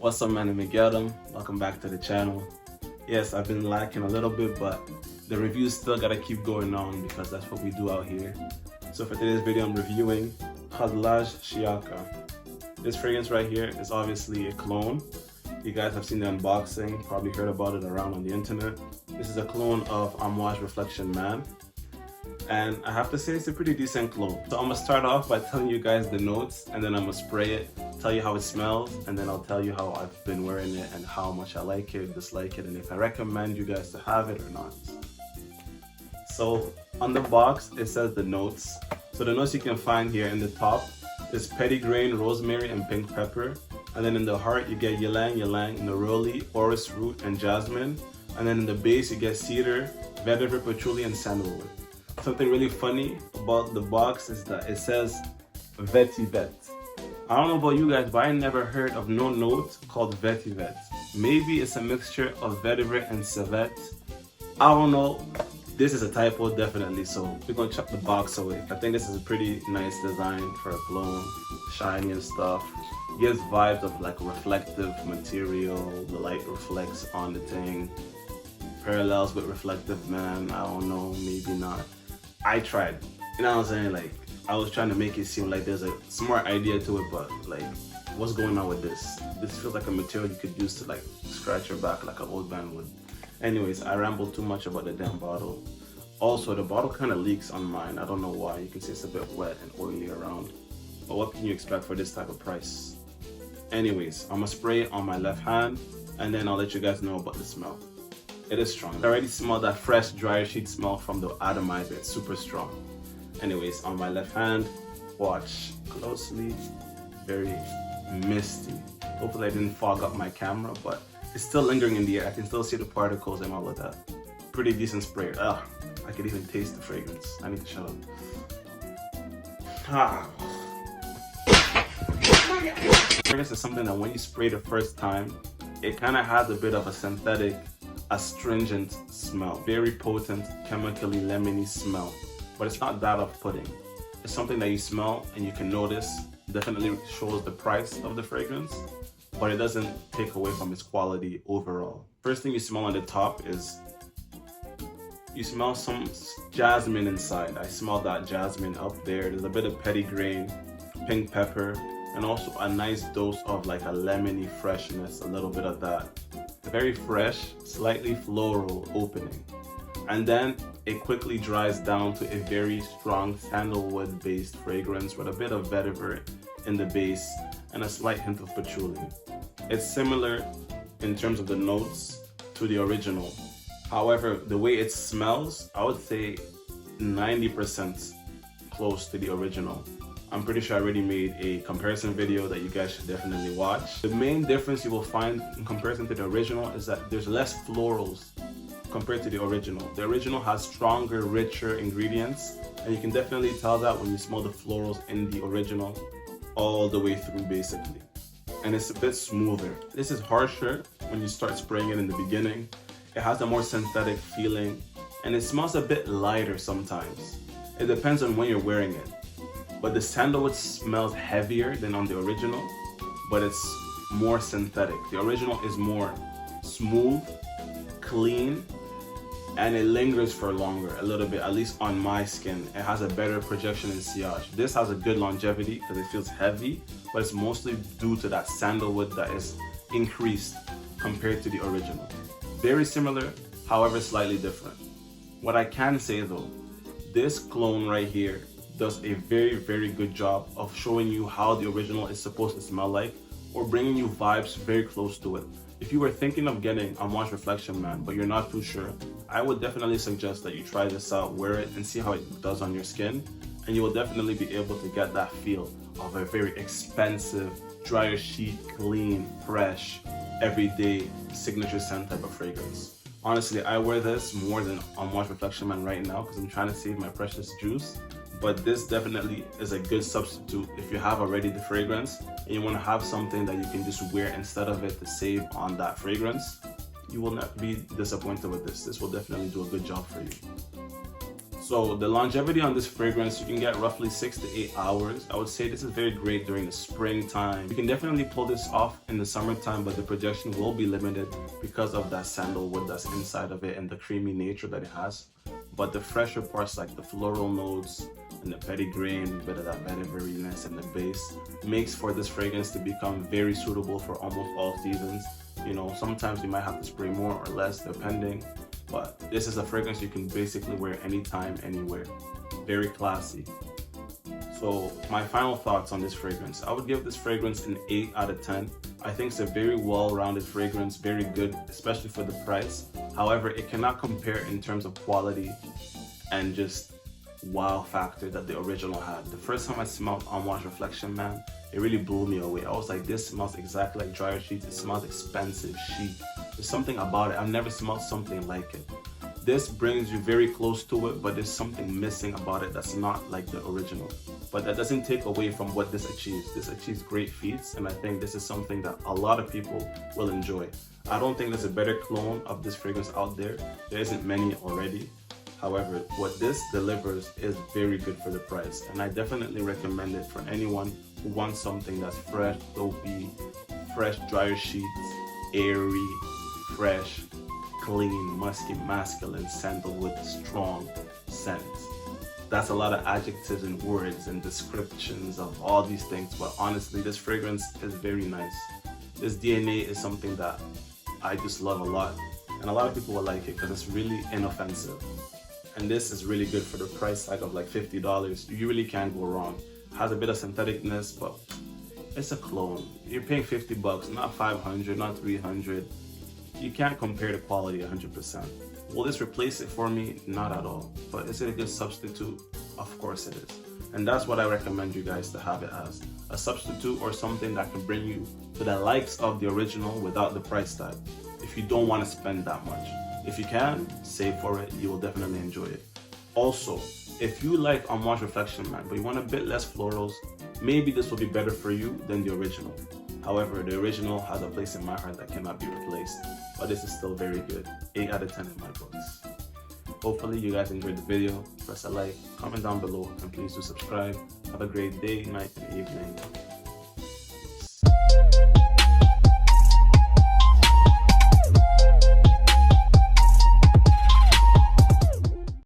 What's up, man? Miguel. Welcome back to the channel. Yes, I've been lacking a little bit, but the reviews still gotta keep going on because that's what we do out here. So for today's video, I'm reviewing Khadlaj Shiyaaka. This fragrance right here is obviously a clone. You guys have seen the unboxing, probably heard about it around on the internet. This is a clone of Amouage Reflection Man. And I have to say it's a pretty decent clone. So I'm gonna start off by telling you guys the notes, and then I'm gonna spray it, tell you how it smells, and then I'll tell you how I've been wearing it and how much I like it, dislike it, and if I recommend you guys to have it or not. So on the box, it says the notes. So the notes you can find here in the top is petitgrain, rosemary, and pink pepper. And then in the heart, you get ylang ylang, neroli, orris root, and jasmine. And then in the base, you get cedar, vetiver, patchouli, and sandalwood. Something really funny about the box is that it says vetiver. I don't know about you guys, but I never heard of no note called vetiver. Maybe it's a mixture of vetiver and civet. I don't know. This is a typo, definitely, so we're gonna chuck the box away. I think this is a pretty nice design for a clone, shiny and stuff. Gives vibes of like reflective material, the light reflects on the thing. Parallels with Reflective Man, I don't know, maybe not. I tried, you know what I'm saying? Like, I was trying to make it seem like there's a smart idea to it, but like, what's going on with this? This feels like a material you could use to like scratch your back like an old man would. Anyways, I rambled too much about the damn bottle. Also, the bottle kind of leaks on mine. I don't know why. You can see it's a bit wet and oily around. But what can you expect for this type of price? Anyways, I'm gonna spray it on my left hand, and then I'll let you guys know about the smell. It is strong. I already smell that fresh dryer sheet smell from the atomizer. It's super strong. Anyways, on my left hand, watch closely. Very misty. Hopefully I didn't fog up my camera, but it's still lingering in the air. I can still see the particles and all of that. Pretty decent spray. Ugh, I can even taste the fragrance. I need to shut up. Fragrance is something that when you spray the first time, it kind of has a bit of a synthetic, astringent smell. Very potent, chemically lemony smell. But it's not that off-putting. It's something that you smell and you can notice. Definitely shows the price of the fragrance, but it doesn't take away from its quality overall. First thing you smell on the top is you smell some jasmine inside. I smell that jasmine up there. There's a bit of petitgrain, pink pepper, and also a nice dose of like a lemony freshness, a little bit of that. Very fresh, slightly floral opening. And then it quickly dries down to a very strong sandalwood based fragrance with a bit of vetiver in the base and a slight hint of patchouli. It's similar in terms of the notes to the original. However, the way it smells, I would say 90% close to the original. I'm pretty sure I already made a comparison video that you guys should definitely watch. The main difference you will find in comparison to the original is that there's less florals compared to the original. The original has stronger, richer ingredients, and you can definitely tell that when you smell the florals in the original all the way through basically. And it's a bit smoother. This is harsher when you start spraying it in the beginning. It has a more synthetic feeling, and it smells a bit lighter sometimes. It depends on when you're wearing it. But the sandalwood smells heavier than on the original, but it's more synthetic. The original is more smooth, clean, and it lingers for longer a little bit, at least on my skin. It has a better projection and sillage. This has a good longevity because it feels heavy, but it's mostly due to that sandalwood that is increased compared to the original. Very similar, however slightly different. What I can say though, this clone right here does a very, very good job of showing you how the original is supposed to smell like, or bringing you vibes very close to it. If you were thinking of getting Amouage Reflection Man, but you're not too sure, I would definitely suggest that you try this out, wear it, and see how it does on your skin, and you will definitely be able to get that feel of a very expensive, dryer sheet, clean, fresh, everyday signature scent type of fragrance. Honestly, I wear this more than Amouage Reflection Man right now because I'm trying to save my precious juice. But this definitely is a good substitute if you have already the fragrance and you want to have something that you can just wear instead of it to save on that fragrance. You will not be disappointed with this. This will definitely do a good job for you. So the longevity on this fragrance, you can get roughly 6 to 8 hours. I would say this is very great during the springtime. You can definitely pull this off in the summertime, but the projection will be limited because of that sandalwood that's inside of it and the creamy nature that it has. But the fresher parts like the floral notes and the petitgrain, a bit of that vetiveryness and the base makes for this fragrance to become very suitable for almost all seasons. You know, sometimes you might have to spray more or less depending, but this is a fragrance you can basically wear anytime, anywhere. Very classy. So my final thoughts on this fragrance. I would give this fragrance an 8 out of 10. I think it's a very well-rounded fragrance, very good, especially for the price. However, it cannot compare in terms of quality and just wow factor that the original had. The first time I smelled Unwashed Reflection Man, it really blew me away. I was like, this smells exactly like dryer sheets. It smells expensive, chic. There's something about it. I've never smelled something like it. This brings you very close to it, but there's something missing about it that's not like the original. But that doesn't take away from what this achieves. This achieves great feats, and I think this is something that a lot of people will enjoy. I don't think there's a better clone of this fragrance out there. There isn't many already. However, what this delivers is very good for the price, and I definitely recommend it for anyone who wants something that's fresh, soapy, fresh dryer sheets, airy, fresh, clean, musky, masculine, sandalwood, strong scent. That's a lot of adjectives and words and descriptions of all these things, but honestly, this fragrance is very nice. This DNA is something that I just love a lot, and a lot of people will like it because it's really inoffensive. And this is really good for the price tag of like $50. You really can't go wrong. Has a bit of syntheticness, but it's a clone. You're paying 50 bucks, not 500, not 300. You can't compare the quality 100%. Will this replace it for me? Not at all. But is it a good substitute? Of course it is. And that's what I recommend you guys to have it as. A substitute or something that can bring you to the likes of the original without the price tag. If you don't want to spend that much. If you can, save for it. You will definitely enjoy it. Also, if you like Unwashed Reflection Man, but you want a bit less florals, maybe this will be better for you than the original. However, the original has a place in my heart that cannot be replaced, but this is still very good. 8 out of 10 in my books. Hopefully you guys enjoyed the video. Press a like, comment down below, and please do subscribe. Have a great day, night, and evening.